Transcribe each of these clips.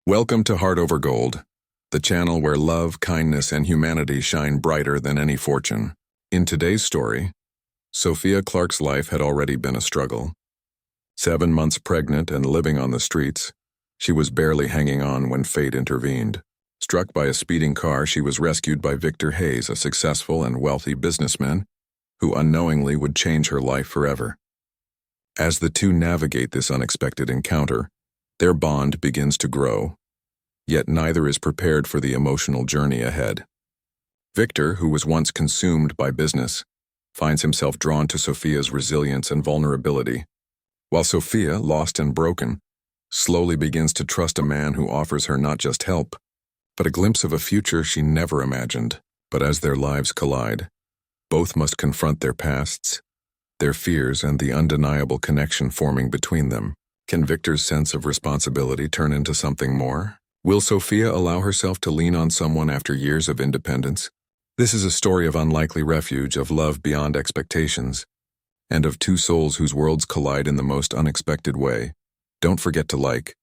Welcome to Heart Over Gold, the channel where love, kindness, and humanity shine brighter than any fortune. In today's story, Sophia Clark's life had already been a struggle. 7 months pregnant and living on the streets, she was barely hanging on when fate intervened. Struck by a speeding car, she was rescued by Victor Hayes, a successful and wealthy businessman who unknowingly would change her life forever. As the two navigate this unexpected encounter, their bond begins to grow, yet neither is prepared for the emotional journey ahead. Victor, who was once consumed by business, finds himself drawn to Sophia's resilience and vulnerability, while Sophia, lost and broken, slowly begins to trust a man who offers her not just help, but a glimpse of a future she never imagined. But as their lives collide, both must confront their pasts, their fears, and the undeniable connection forming between them. Can Victor's sense of responsibility turn into something more? Will Sophia allow herself to lean on someone after years of independence? This is a story of unlikely refuge, of love beyond expectations, and of two souls whose worlds collide in the most unexpected way. Don't forget to like,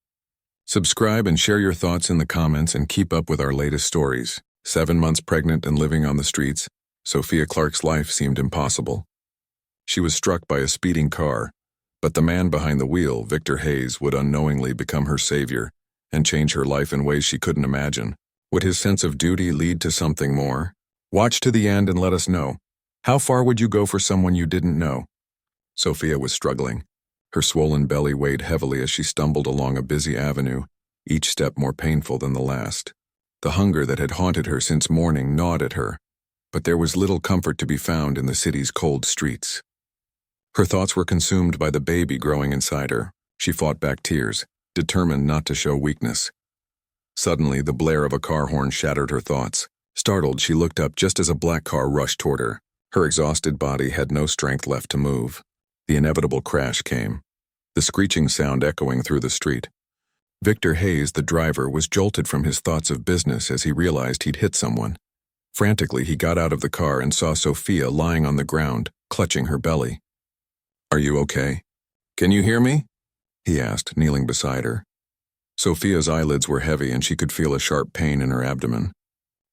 subscribe, and share your thoughts in the comments, and keep up with our latest stories. 7 months pregnant and living on the streets, Sophia Clark's life seemed impossible. She was struck by a speeding car, but the man behind the wheel, Victor Hayes, would unknowingly become her savior and change her life in ways she couldn't imagine. Would his sense of duty lead to something more? Watch to the end and let us know. How far would you go for someone you didn't know? Sophia was struggling. Her swollen belly weighed heavily as she stumbled along a busy avenue, each step more painful than the last. The hunger that had haunted her since morning gnawed at her, but there was little comfort to be found in the city's cold streets. Her thoughts were consumed by the baby growing inside her. She fought back tears, determined not to show weakness. Suddenly, the blare of a car horn shattered her thoughts. Startled, she looked up just as a black car rushed toward her. Her exhausted body had no strength left to move. The inevitable crash came, the screeching sound echoing through the street. Victor Hayes, the driver, was jolted from his thoughts of business as he realized he'd hit someone. Frantically, he got out of the car and saw Sophia lying on the ground, clutching her belly. "Are you okay? Can you hear me?" he asked, kneeling beside her. Sophia's eyelids were heavy and she could feel a sharp pain in her abdomen.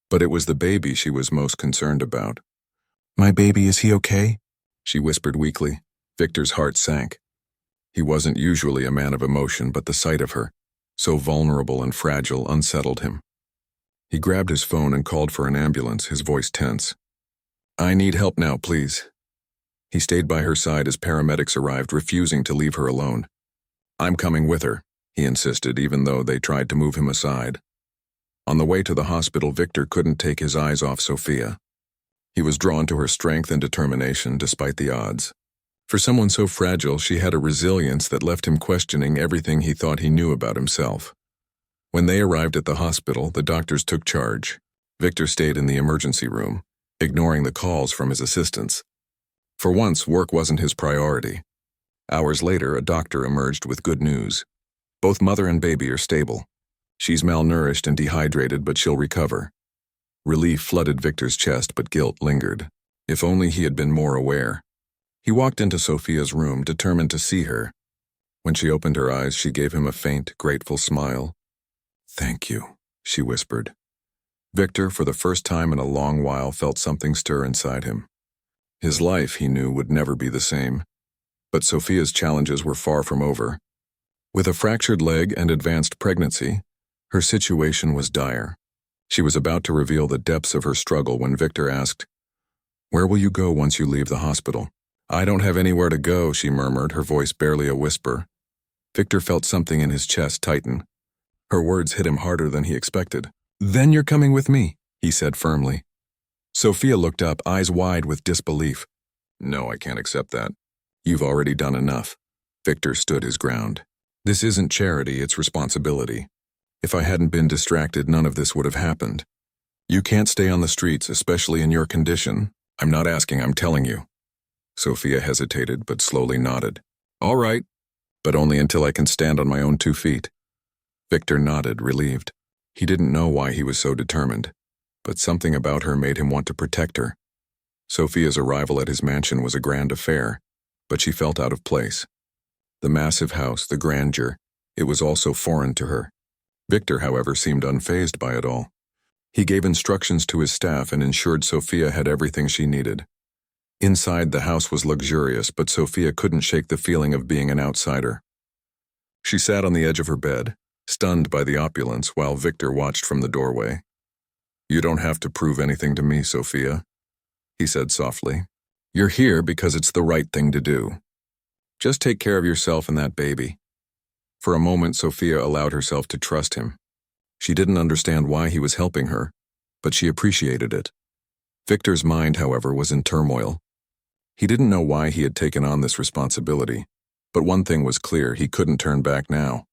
But it was the baby she was most concerned about. "My baby, is he okay?" she whispered weakly. Victor's heart sank. He wasn't usually a man of emotion, but the sight of her, so vulnerable and fragile, unsettled him. He grabbed his phone and called for an ambulance, his voice tense. "I need help now, please." He stayed by her side as paramedics arrived, refusing to leave her alone. "I'm coming with her," he insisted, even though they tried to move him aside. On the way to the hospital, Victor couldn't take his eyes off Sophia. He was drawn to her strength and determination despite the odds. For someone so fragile, she had a resilience that left him questioning everything he thought he knew about himself. When they arrived at the hospital, the doctors took charge. Victor stayed in the emergency room, ignoring the calls from his assistants. For once, work wasn't his priority. Hours later, a doctor emerged with good news. Both mother and baby are stable. She's malnourished and dehydrated, but she'll recover. Relief flooded Victor's chest, but guilt lingered. If only he had been more aware. He walked into Sophia's room, determined to see her. When she opened her eyes, she gave him a faint, grateful smile. "Thank you," she whispered. Victor, for the first time in a long while, felt something stir inside him. His life, he knew, would never be the same. But Sophia's challenges were far from over. With a fractured leg and advanced pregnancy, her situation was dire. She was about to reveal the depths of her struggle when Victor asked, "Where will you go once you leave the hospital?" "I don't have anywhere to go," she murmured, her voice barely a whisper. Victor felt something in his chest tighten. Her words hit him harder than he expected. "Then you're coming with me," he said firmly. Sophia looked up, eyes wide with disbelief. "No, I can't accept that. You've already done enough." Victor stood his ground. "This isn't charity, it's responsibility. If I hadn't been distracted, none of this would have happened. You can't stay on the streets, especially in your condition. I'm not asking, I'm telling you." Sophia hesitated, but slowly nodded. "All right, but only until I can stand on my own 2 feet. Victor nodded, relieved. He didn't know why he was so determined, but something about her made him want to protect her. Sophia's arrival at his mansion was a grand affair, but she felt out of place. The massive house, the grandeur, it was all so foreign to her. Victor, however, seemed unfazed by it all. He gave instructions to his staff and ensured Sophia had everything she needed. Inside, the house was luxurious, but Sophia couldn't shake the feeling of being an outsider. She sat on the edge of her bed, stunned by the opulence, while Victor watched from the doorway. "You don't have to prove anything to me, Sophia," he said softly. "You're here because it's the right thing to do. Just take care of yourself and that baby." For a moment, Sophia allowed herself to trust him. She didn't understand why he was helping her, but she appreciated it. Victor's mind, however, was in turmoil. He didn't know why he had taken on this responsibility, but one thing was clear: he couldn't turn back now.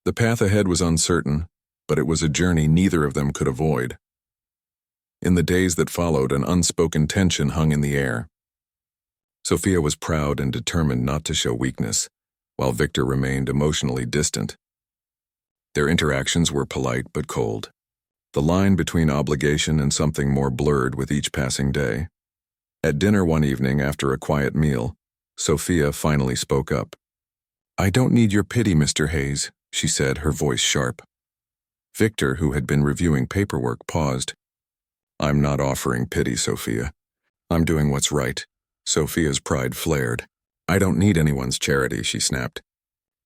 The path ahead was uncertain, but it was a journey neither of them could avoid. In the days that followed, an unspoken tension hung in the air. Sophia was proud and determined not to show weakness, while Victor remained emotionally distant. Their interactions were polite but cold. The line between obligation and something more blurred with each passing day. At dinner one evening, after a quiet meal, Sophia finally spoke up. "I don't need your pity, Mr. Hayes," she said, her voice sharp. Victor, who had been reviewing paperwork, paused. "I'm not offering pity, Sophia. I'm doing what's right." Sophia's pride flared. "I don't need anyone's charity," she snapped.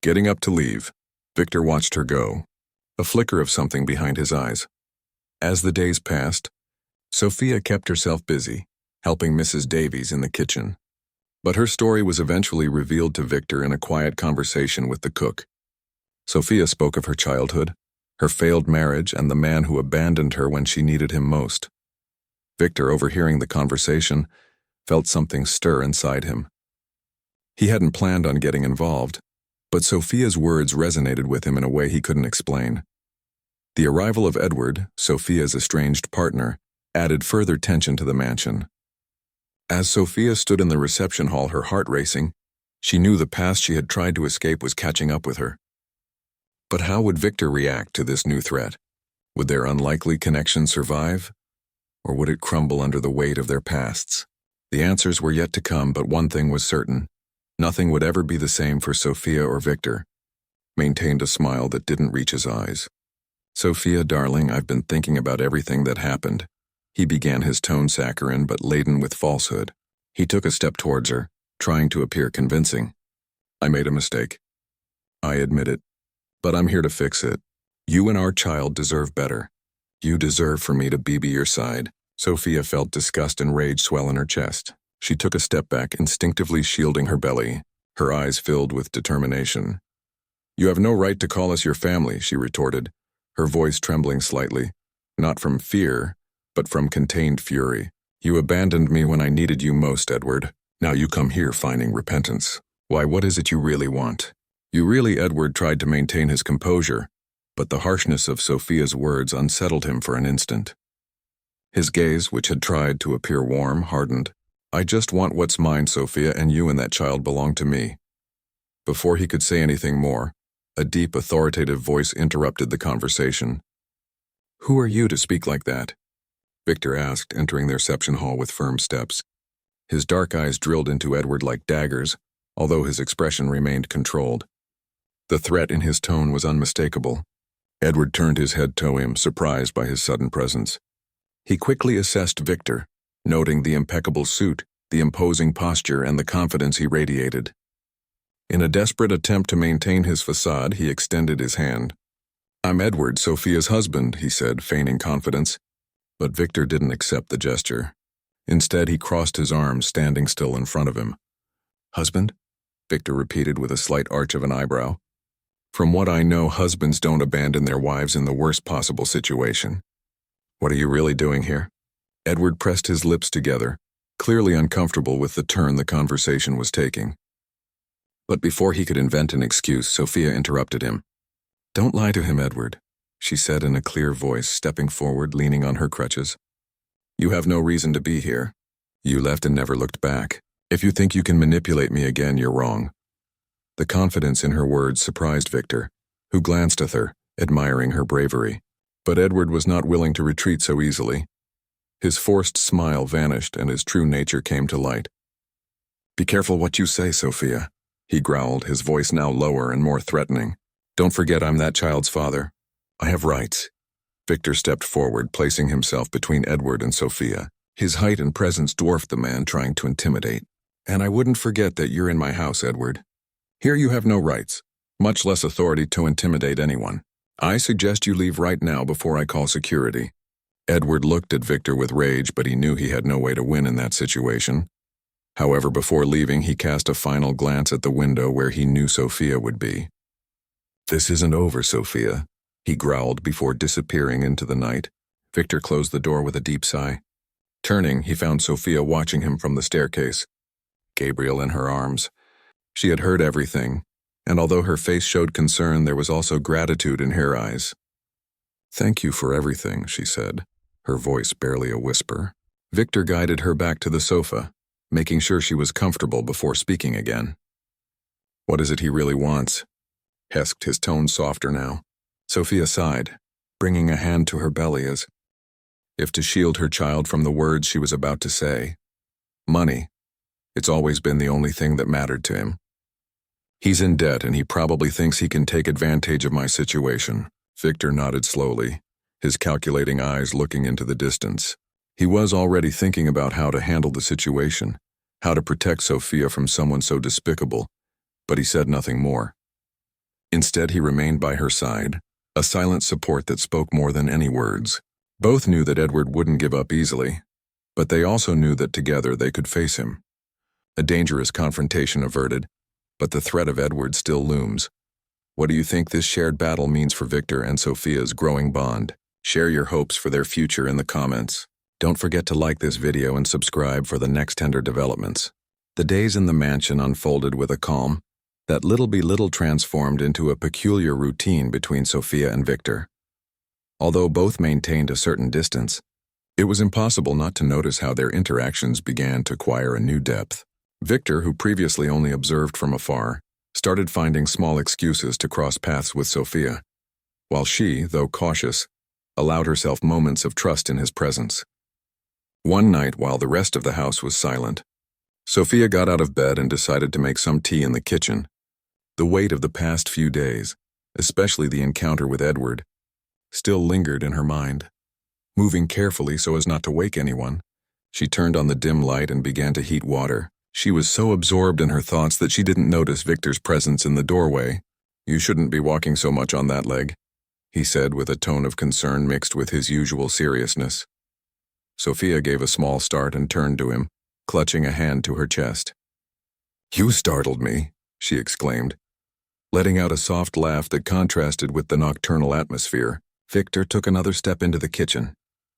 Getting up to leave, Victor watched her go, a flicker of something behind his eyes. As the days passed, Sophia kept herself busy, helping Mrs. Davies in the kitchen. But her story was eventually revealed to Victor in a quiet conversation with the cook. Sophia spoke of her childhood, her failed marriage, and the man who abandoned her when she needed him most. Victor, overhearing the conversation, felt something stir inside him. He hadn't planned on getting involved, but Sophia's words resonated with him in a way he couldn't explain. The arrival of Edward, Sophia's estranged partner, added further tension to the mansion. As Sophia stood in the reception hall, her heart racing, she knew the past she had tried to escape was catching up with her. But how would Victor react to this new threat? Would their unlikely connection survive? Or would it crumble under the weight of their pasts? The answers were yet to come, but one thing was certain. Nothing would ever be the same for Sophia or Victor. Maintained a smile that didn't reach his eyes. "Sophia, darling, I've been thinking about everything that happened." He began, his tone saccharine but laden with falsehood. He took a step towards her, trying to appear convincing. "I made a mistake. I admit it. But I'm here to fix it. You and our child deserve better. You deserve for me to be by your side." Sophia felt disgust and rage swell in her chest. She took a step back, instinctively shielding her belly, her eyes filled with determination. "You have no right to call us your family," she retorted, her voice trembling slightly, not from fear, but from contained fury. "You abandoned me when I needed you most, Edward. Now you come here finding repentance. Why, what is it you really want?" "You really—" Edward tried to maintain his composure, but the harshness of Sophia's words unsettled him for an instant. His gaze, which had tried to appear warm, hardened. "I just want what's mine, Sophia, and you and that child belong to me." Before he could say anything more, a deep, authoritative voice interrupted the conversation. "Who are you to speak like that?" Victor asked, entering the reception hall with firm steps. His dark eyes drilled into Edward like daggers, although his expression remained controlled. The threat in his tone was unmistakable. Edward turned his head to him, surprised by his sudden presence. He quickly assessed Victor, noting the impeccable suit, the imposing posture, and the confidence he radiated. In a desperate attempt to maintain his facade, he extended his hand. "I'm Edward, Sophia's husband," he said, feigning confidence. But Victor didn't accept the gesture. Instead, he crossed his arms, standing still in front of him. "Husband?" Victor repeated with a slight arch of an eyebrow. "From what I know, husbands don't abandon their wives in the worst possible situation. What are you really doing here?" Edward pressed his lips together, clearly uncomfortable with the turn the conversation was taking. But before he could invent an excuse, Sophia interrupted him. "Don't lie to him, Edward," she said in a clear voice, stepping forward, leaning on her crutches. "You have no reason to be here. You left and never looked back. If you think you can manipulate me again, you're wrong." The confidence in her words surprised Victor, who glanced at her, admiring her bravery. But Edward was not willing to retreat so easily. His forced smile vanished and his true nature came to light. "Be careful what you say, Sophia," he growled, his voice now lower and more threatening. "Don't forget I'm that child's father. I have rights. Victor stepped forward, placing himself between Edward and Sophia. His height and presence dwarfed the man trying to intimidate. And I wouldn't forget that you're in my house, Edward. Here you have no rights, much less authority to intimidate anyone. I suggest you leave right now before I call security. Edward looked at Victor with rage, but he knew he had no way to win in that situation. However, before leaving, he cast a final glance at the window where he knew Sophia would be. This isn't over, Sophia, he growled before disappearing into the night. Victor closed the door with a deep sigh. Turning, he found Sophia watching him from the staircase, Gabriel in her arms. She had heard everything, and although her face showed concern, there was also gratitude in her eyes. Thank you for everything, she said, her voice barely a whisper. Victor guided her back to the sofa, making sure she was comfortable before speaking again. What is it he really wants? Hesked, his tone softer now. Sophia sighed, bringing a hand to her belly as if to shield her child from the words she was about to say. Money. It's always been the only thing that mattered to him. He's in debt and he probably thinks he can take advantage of my situation. Victor nodded slowly, his calculating eyes looking into the distance. He was already thinking about how to handle the situation, how to protect Sophia from someone so despicable, but he said nothing more. Instead, he remained by her side, a silent support that spoke more than any words. Both knew that Edward wouldn't give up easily, but they also knew that together they could face him. A dangerous confrontation averted, but the threat of Edward still looms. What do you think this shared battle means for Victor and Sophia's growing bond? Share your hopes for their future in the comments. Don't forget to like this video and subscribe for the next tender developments. The days in the mansion unfolded with a calm that little by little transformed into a peculiar routine between Sophia and Victor. Although both maintained a certain distance, it was impossible not to notice how their interactions began to acquire a new depth. Victor, who previously only observed from afar, started finding small excuses to cross paths with Sophia, while she, though cautious, allowed herself moments of trust in his presence. One night, while the rest of the house was silent, Sophia got out of bed and decided to make some tea in the kitchen. The weight of the past few days, especially the encounter with Edward, still lingered in her mind. Moving carefully so as not to wake anyone, she turned on the dim light and began to heat water. She was so absorbed in her thoughts that she didn't notice Victor's presence in the doorway. You shouldn't be walking so much on that leg, he said with a tone of concern mixed with his usual seriousness. Sophia gave a small start and turned to him, clutching a hand to her chest. You startled me, she exclaimed, letting out a soft laugh that contrasted with the nocturnal atmosphere. Victor took another step into the kitchen,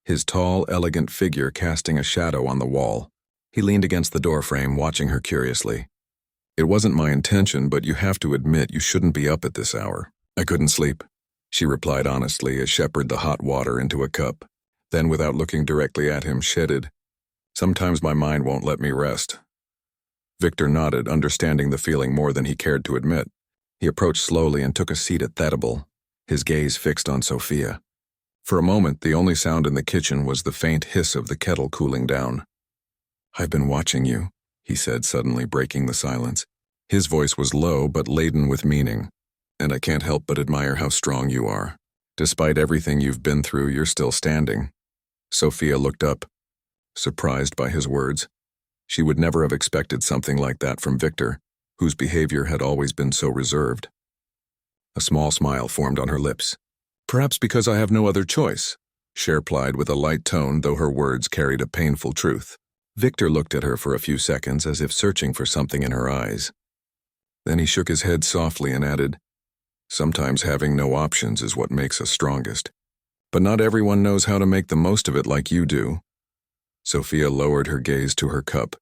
his tall, elegant figure casting a shadow on the wall. He leaned against the doorframe, watching her curiously. It wasn't my intention, but you have to admit you shouldn't be up at this hour. I couldn't sleep, she replied honestly as she poured the hot water into a cup. Then, without looking directly at him, shedded, Sometimes my mind won't let me rest. Victor nodded, understanding the feeling more than he cared to admit. He approached slowly and took a seat at the table, his gaze fixed on Sophia. For a moment, the only sound in the kitchen was the faint hiss of the kettle cooling down. I've been watching you, he said, suddenly breaking the silence. His voice was low but laden with meaning, and I can't help but admire how strong you are. Despite everything you've been through, you're still standing. Sophia looked up, surprised by his words. She would never have expected something like that from Victor, whose behavior had always been so reserved. A small smile formed on her lips. Perhaps because I have no other choice, she replied with a light tone, though her words carried a painful truth. Victor looked at her for a few seconds as if searching for something in her eyes. Then he shook his head softly and added, Sometimes having no options is what makes us strongest. But not everyone knows how to make the most of it like you do. Sophia lowered her gaze to her cup,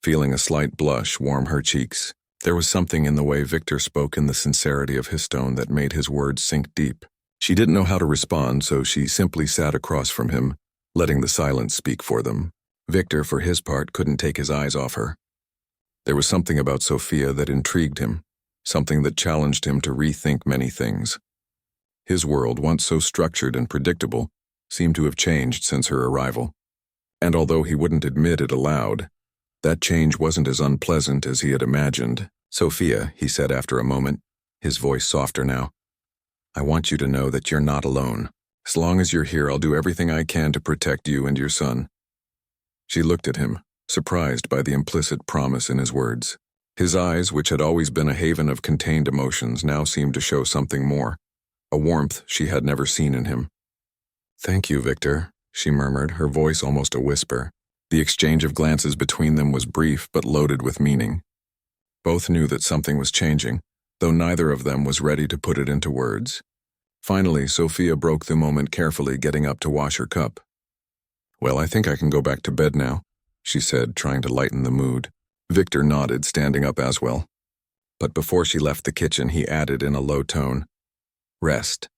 feeling a slight blush warm her cheeks. There was something in the way Victor spoke and the sincerity of his tone that made his words sink deep. She didn't know how to respond, so she simply sat across from him, letting the silence speak for them. Victor, for his part, couldn't take his eyes off her. There was something about Sophia that intrigued him, something that challenged him to rethink many things. His world, once so structured and predictable, seemed to have changed since her arrival. And although he wouldn't admit it aloud, that change wasn't as unpleasant as he had imagined. Sophia, he said after a moment, his voice softer now. I want you to know that you're not alone. As long as you're here, I'll do everything I can to protect you and your son." She looked at him, surprised by the implicit promise in his words. His eyes, which had always been a haven of contained emotions, now seemed to show something more, a warmth she had never seen in him. "Thank you, Victor," she murmured, her voice almost a whisper. The exchange of glances between them was brief but loaded with meaning. Both knew that something was changing, though neither of them was ready to put it into words. Finally, Sophia broke the moment carefully, getting up to wash her cup. "Well, I think I can go back to bed now," she said, trying to lighten the mood. Victor nodded, standing up as well. But before she left the kitchen, he added in a low tone, "Rest.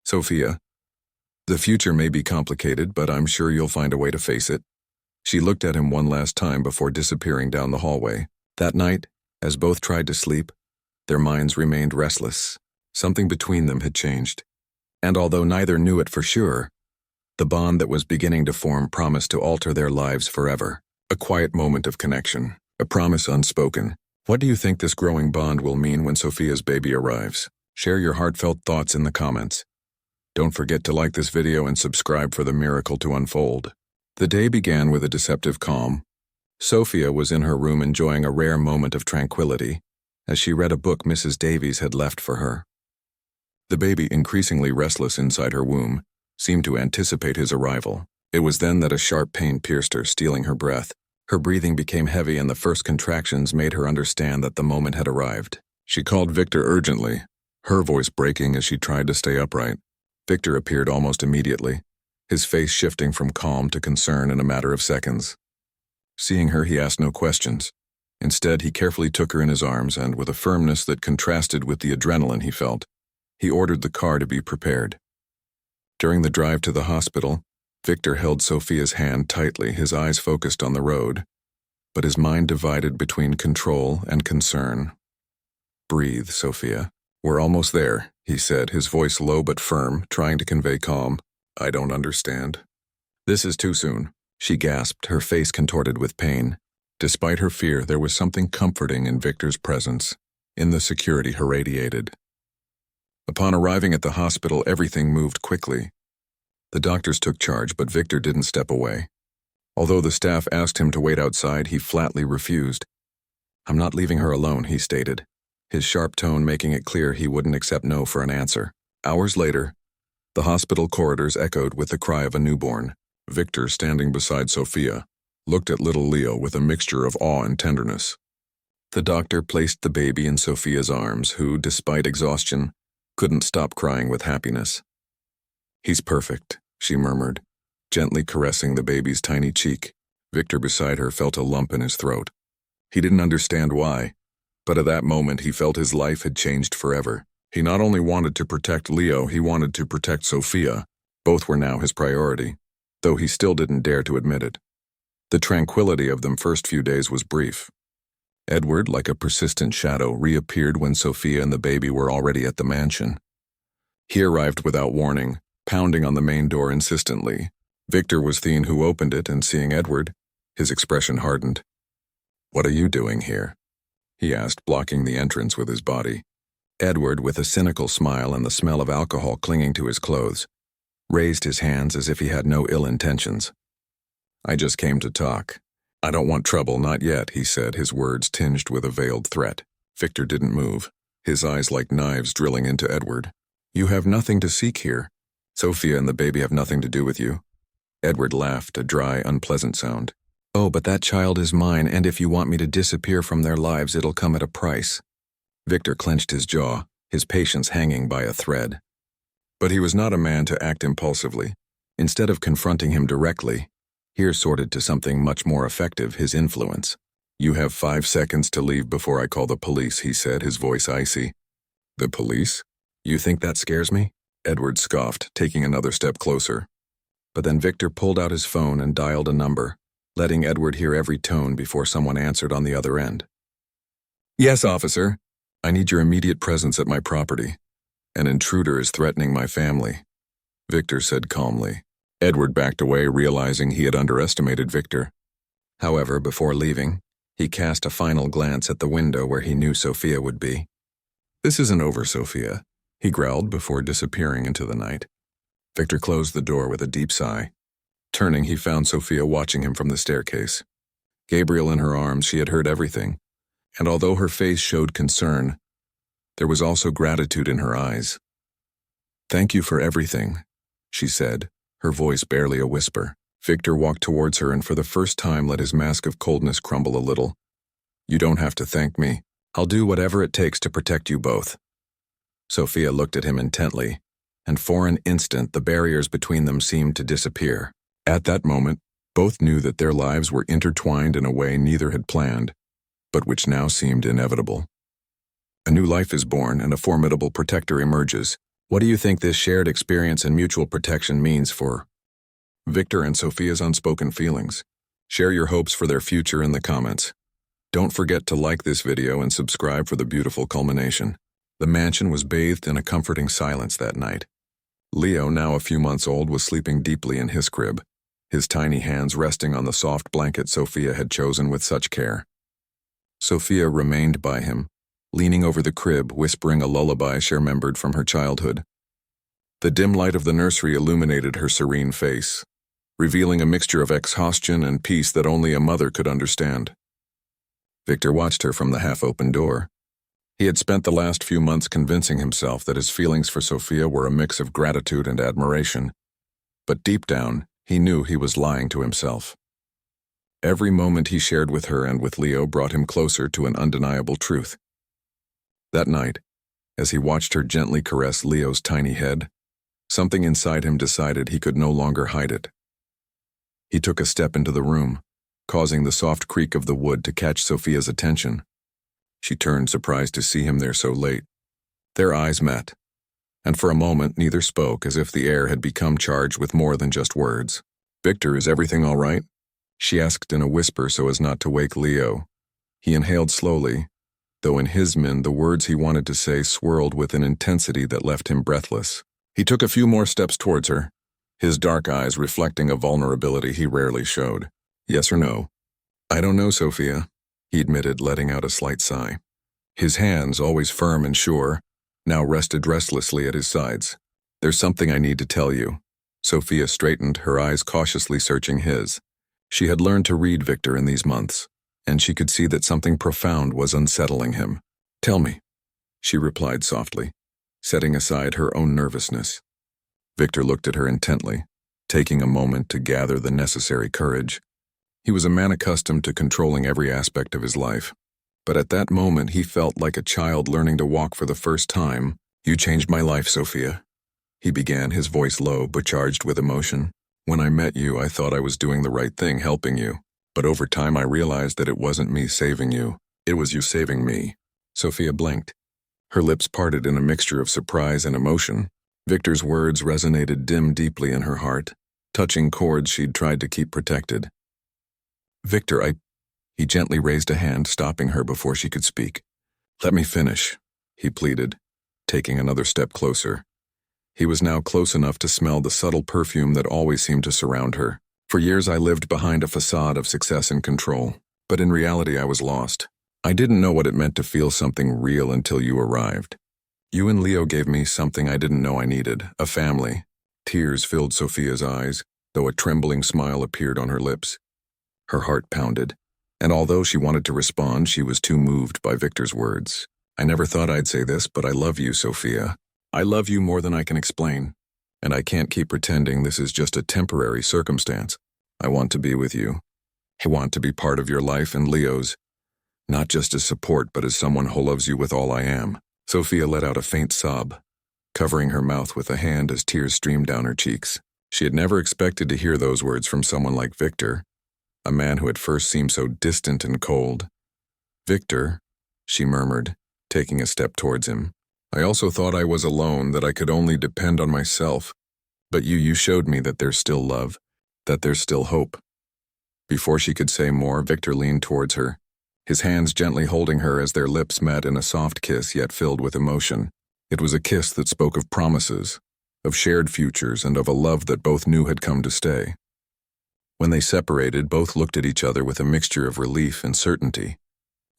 Sophia, the future may be complicated, but I'm sure you'll find a way to face it." She looked at him one last time before disappearing down the hallway. That night, as both tried to sleep, their minds remained restless. Something between them had changed. And although neither knew it for sure, the bond that was beginning to form promised to alter their lives forever. A quiet moment of connection, a promise unspoken. What do you think this growing bond will mean when Sophia's baby arrives? Share your heartfelt thoughts in the comments. Don't forget to like this video and subscribe for the miracle to unfold. The day began with a deceptive calm. Sophia was in her room enjoying a rare moment of tranquility as she read a book Mrs. Davies had left for her. The baby, increasingly restless inside her womb, seemed to anticipate his arrival. It was then that a sharp pain pierced her, stealing her breath. Her breathing became heavy, and the first contractions made her understand that the moment had arrived. She called Victor urgently, her voice breaking as she tried to stay upright. Victor appeared almost immediately, his face shifting from calm to concern in a matter of seconds. Seeing her, he asked no questions. Instead, he carefully took her in his arms, and with a firmness that contrasted with the adrenaline he felt, he ordered the car to be prepared. During the drive to the hospital, Victor held Sophia's hand tightly, his eyes focused on the road, but his mind divided between control and concern. "Breathe, Sophia. We're almost there," he said, his voice low but firm, trying to convey calm. "I don't understand." "This is too soon," she gasped, her face contorted with pain. Despite her fear, there was something comforting in Victor's presence, in the security he radiated. Upon arriving at the hospital, everything moved quickly. The doctors took charge, but Victor didn't step away. Although the staff asked him to wait outside, he flatly refused. "I'm not leaving her alone," he stated, his sharp tone making it clear he wouldn't accept no for an answer. Hours later, the hospital corridors echoed with the cry of a newborn. Victor, standing beside Sophia, looked at little Leo with a mixture of awe and tenderness. The doctor placed the baby in Sophia's arms, who, despite exhaustion, couldn't stop crying with happiness. "He's perfect," she murmured, gently caressing the baby's tiny cheek. Victor beside her felt a lump in his throat. He didn't understand why, but at that moment he felt his life had changed forever. He not only wanted to protect Leo, he wanted to protect Sophia. Both were now his priority, though he still didn't dare to admit it. The tranquility of them first few days was brief. Edward, like a persistent shadow, reappeared when Sophia and the baby were already at the mansion. He arrived without warning, pounding on the main door insistently. Victor was the one who opened it, and seeing Edward, his expression hardened. "What are you doing here?" he asked, blocking the entrance with his body. Edward, with a cynical smile and the smell of alcohol clinging to his clothes, raised his hands as if he had no ill intentions. "I just came to talk. I don't want trouble, not yet," he said, his words tinged with a veiled threat. Victor didn't move, his eyes like knives drilling into Edward. "You have nothing to seek here. Sophia and the baby have nothing to do with you." Edward laughed, a dry, unpleasant sound. "Oh, but that child is mine, and if you want me to disappear from their lives, it'll come at a price." Victor clenched his jaw, his patience hanging by a thread. But he was not a man to act impulsively. Instead of confronting him directly, he resorted to something much more effective, his influence. "You have 5 seconds to leave before I call the police," he said, his voice icy. "The police? You think that scares me?" Edward scoffed, taking another step closer. But then Victor pulled out his phone and dialed a number, letting Edward hear every tone before someone answered on the other end. "Yes, officer. I need your immediate presence at my property. An intruder is threatening my family," Victor said calmly. Edward backed away, realizing he had underestimated Victor. However, before leaving, he cast a final glance at the window where he knew Sophia would be. "This isn't over, Sophia," he growled before disappearing into the night. Victor closed the door with a deep sigh. Turning, he found Sophia watching him from the staircase. Gabriel in her arms, she had heard everything, and although her face showed concern, there was also gratitude in her eyes. "Thank you for everything," she said, her voice barely a whisper. Victor walked towards her and for the first time let his mask of coldness crumble a little. "You don't have to thank me. I'll do whatever it takes to protect you both." Sophia looked at him intently, and for an instant the barriers between them seemed to disappear. At that moment, both knew that their lives were intertwined in a way neither had planned, but which now seemed inevitable. A new life is born and a formidable protector emerges. What do you think this shared experience and mutual protection means for Victor and Sophia's unspoken feelings? Share your hopes for their future in the comments. Don't forget to like this video and subscribe for the beautiful culmination. The mansion was bathed in a comforting silence that night. Leo, now a few months old, was sleeping deeply in his crib, his tiny hands resting on the soft blanket Sophia had chosen with such care. Sophia remained by him, leaning over the crib, whispering a lullaby she remembered from her childhood. The dim light of the nursery illuminated her serene face, revealing a mixture of exhaustion and peace that only a mother could understand. Victor watched her from the half-open door. He had spent the last few months convincing himself that his feelings for Sophia were a mix of gratitude and admiration, but deep down, he knew he was lying to himself. Every moment he shared with her and with Leo brought him closer to an undeniable truth. That night, as he watched her gently caress Leo's tiny head, something inside him decided he could no longer hide it. He took a step into the room, causing the soft creak of the wood to catch Sophia's attention. She turned, surprised to see him there so late. Their eyes met, and for a moment neither spoke, as if the air had become charged with more than just words. "Victor, is everything all right?" she asked in a whisper so as not to wake Leo. He inhaled slowly, though in his mind the words he wanted to say swirled with an intensity that left him breathless. He took a few more steps towards her, his dark eyes reflecting a vulnerability he rarely showed. "Yes or no?" "I don't know, Sophia," he admitted, letting out a slight sigh. His hands, always firm and sure, now rested restlessly at his sides. "There's something I need to tell you." Sophia straightened, her eyes cautiously searching his. She had learned to read Victor in these months, and she could see that something profound was unsettling him. "Tell me," she replied softly, setting aside her own nervousness. Victor looked at her intently, taking a moment to gather the necessary courage. He was a man accustomed to controlling every aspect of his life, but at that moment he felt like a child learning to walk for the first time. "You changed my life, Sophia," he began, his voice low but charged with emotion. "When I met you, I thought I was doing the right thing, helping you. But over time I realized that it wasn't me saving you, it was you saving me." Sophia blinked. Her lips parted in a mixture of surprise and emotion. Victor's words resonated deeply in her heart, touching chords she'd tried to keep protected. "Victor, He gently raised a hand, stopping her before she could speak. "Let me finish," he pleaded, taking another step closer. He was now close enough to smell the subtle perfume that always seemed to surround her. "For years I lived behind a facade of success and control, but in reality I was lost. I didn't know what it meant to feel something real until you arrived. You and Leo gave me something I didn't know I needed, a family." Tears filled Sophia's eyes, though a trembling smile appeared on her lips. Her heart pounded, and although she wanted to respond, she was too moved by Victor's words. "I never thought I'd say this, but I love you, Sophia. I love you more than I can explain, and I can't keep pretending this is just a temporary circumstance. I want to be with you. I want to be part of your life and Leo's, not just as support, but as someone who loves you with all I am." Sophia let out a faint sob, covering her mouth with a hand as tears streamed down her cheeks. She had never expected to hear those words from someone like Victor, a man who at first seemed so distant and cold. "Victor," she murmured, taking a step towards him. "I also thought I was alone, that I could only depend on myself. But you showed me that there's still love, that there's still hope." Before she could say more, Victor leaned towards her, his hands gently holding her as their lips met in a soft kiss yet filled with emotion. It was a kiss that spoke of promises, of shared futures, and of a love that both knew had come to stay. When they separated, both looked at each other with a mixture of relief and certainty.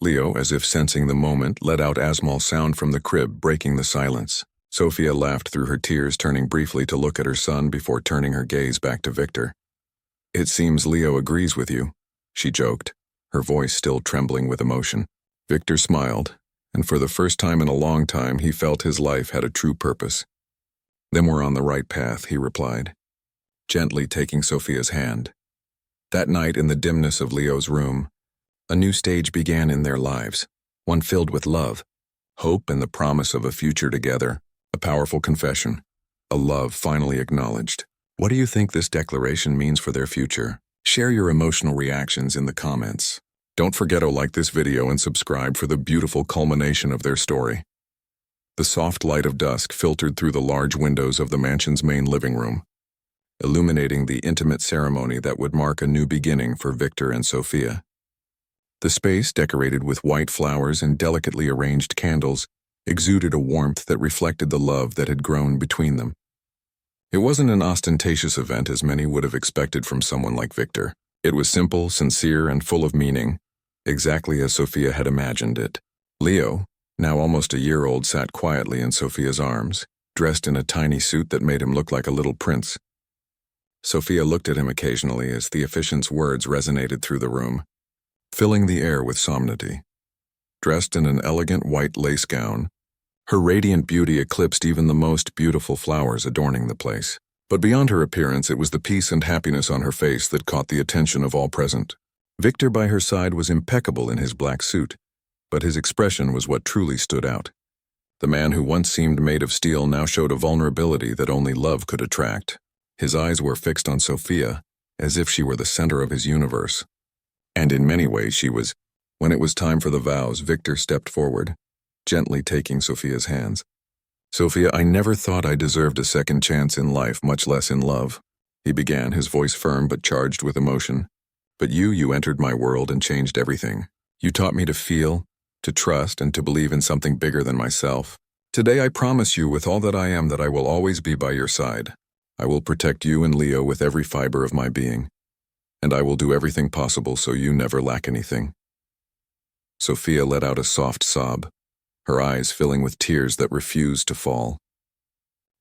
Leo, as if sensing the moment, let out Asmal's sound from the crib, breaking the silence. Sophia laughed through her tears, turning briefly to look at her son before turning her gaze back to Victor. "It seems Leo agrees with you," she joked, her voice still trembling with emotion. Victor smiled, and for the first time in a long time he felt his life had a true purpose. "Then we're on the right path," he replied, gently taking Sophia's hand. That night in the dimness of Leo's room, a new stage began in their lives, one filled with love, hope, and the promise of a future together. A powerful confession, a love finally acknowledged. What do you think this declaration means for their future? Share your emotional reactions in the comments. Don't forget to like this video and subscribe for the beautiful culmination of their story. The soft light of dusk filtered through the large windows of the mansion's main living room, illuminating the intimate ceremony that would mark a new beginning for Victor and Sophia. The space, decorated with white flowers and delicately arranged candles, exuded a warmth that reflected the love that had grown between them. It wasn't an ostentatious event as many would have expected from someone like Victor. It was simple, sincere, and full of meaning, exactly as Sophia had imagined it. Leo, now almost a year old, sat quietly in Sophia's arms, dressed in a tiny suit that made him look like a little prince. Sophia looked at him occasionally as the officiant's words resonated through the room, filling the air with solemnity. Dressed in an elegant white lace gown, her radiant beauty eclipsed even the most beautiful flowers adorning the place. But beyond her appearance, it was the peace and happiness on her face that caught the attention of all present. Victor by her side was impeccable in his black suit, but his expression was what truly stood out. The man who once seemed made of steel now showed a vulnerability that only love could attract. His eyes were fixed on Sophia, as if she were the center of his universe. And in many ways she was. When it was time for the vows, Victor stepped forward, gently taking Sophia's hands. "Sophia, I never thought I deserved a second chance in life, much less in love," he began, his voice firm but charged with emotion. "But you entered my world and changed everything. You taught me to feel, to trust, and to believe in something bigger than myself. Today I promise you with all that I am that I will always be by your side. I will protect you and Leo with every fiber of my being, and I will do everything possible so you never lack anything." Sophia let out a soft sob, her eyes filling with tears that refused to fall.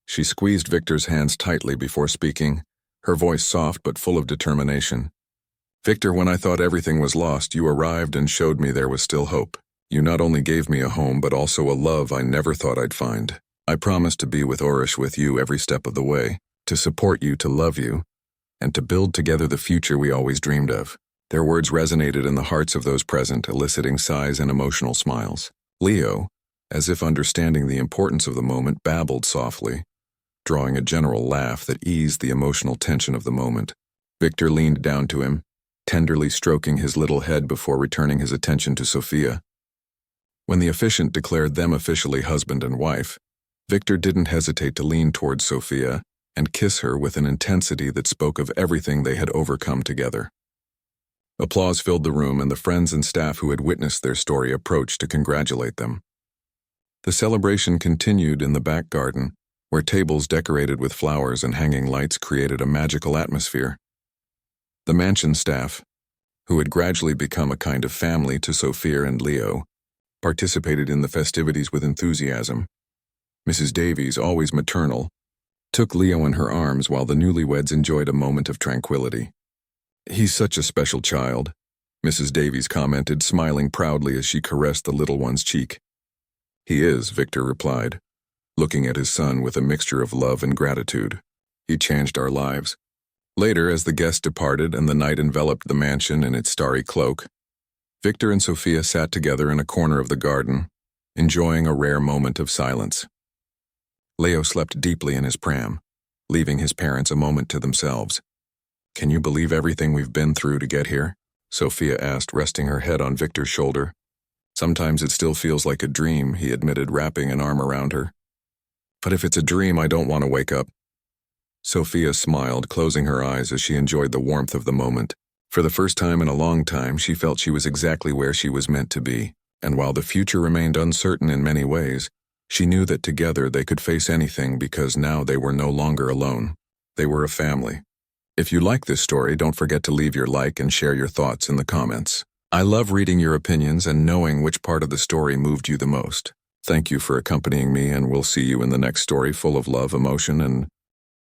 She squeezed Victor's hands tightly before speaking, her voice soft but full of determination. "Victor, when I thought everything was lost, you arrived and showed me there was still hope. You not only gave me a home, but also a love I never thought I'd find. I promise to be with Orish with you every step of the way, to support you, to love you, and to build together the future we always dreamed of." Their words resonated in the hearts of those present, eliciting sighs and emotional smiles. Leo, as if understanding the importance of the moment, babbled softly, drawing a general laugh that eased the emotional tension of the moment. Victor leaned down to him, tenderly stroking his little head before returning his attention to Sophia. When the officiant declared them officially husband and wife, Victor didn't hesitate to lean towards Sophia and kiss her with an intensity that spoke of everything they had overcome together. Applause filled the room, and the friends and staff who had witnessed their story approached to congratulate them. The celebration continued in the back garden, where tables decorated with flowers and hanging lights created a magical atmosphere. The mansion staff, who had gradually become a kind of family to Sophia and Leo, participated in the festivities with enthusiasm. Mrs. Davies, always maternal, took Leo in her arms while the newlyweds enjoyed a moment of tranquility. "He's such a special child," Mrs. Davies commented, smiling proudly as she caressed the little one's cheek. "He is," Victor replied, looking at his son with a mixture of love and gratitude. "He changed our lives." Later, as the guests departed and the night enveloped the mansion in its starry cloak, Victor and Sophia sat together in a corner of the garden, enjoying a rare moment of silence. Leo slept deeply in his pram, leaving his parents a moment to themselves. "Can you believe everything we've been through to get here?" Sophia asked, resting her head on Victor's shoulder. "Sometimes it still feels like a dream," he admitted, wrapping an arm around her. "But if it's a dream, I don't want to wake up." Sophia smiled, closing her eyes as she enjoyed the warmth of the moment. For the first time in a long time, she felt she was exactly where she was meant to be, and while the future remained uncertain in many ways, she knew that together they could face anything because now they were no longer alone. They were a family. If you like this story, don't forget to leave your like and share your thoughts in the comments. I love reading your opinions and knowing which part of the story moved you the most. Thank you for accompanying me, and we'll see you in the next story full of love, emotion, and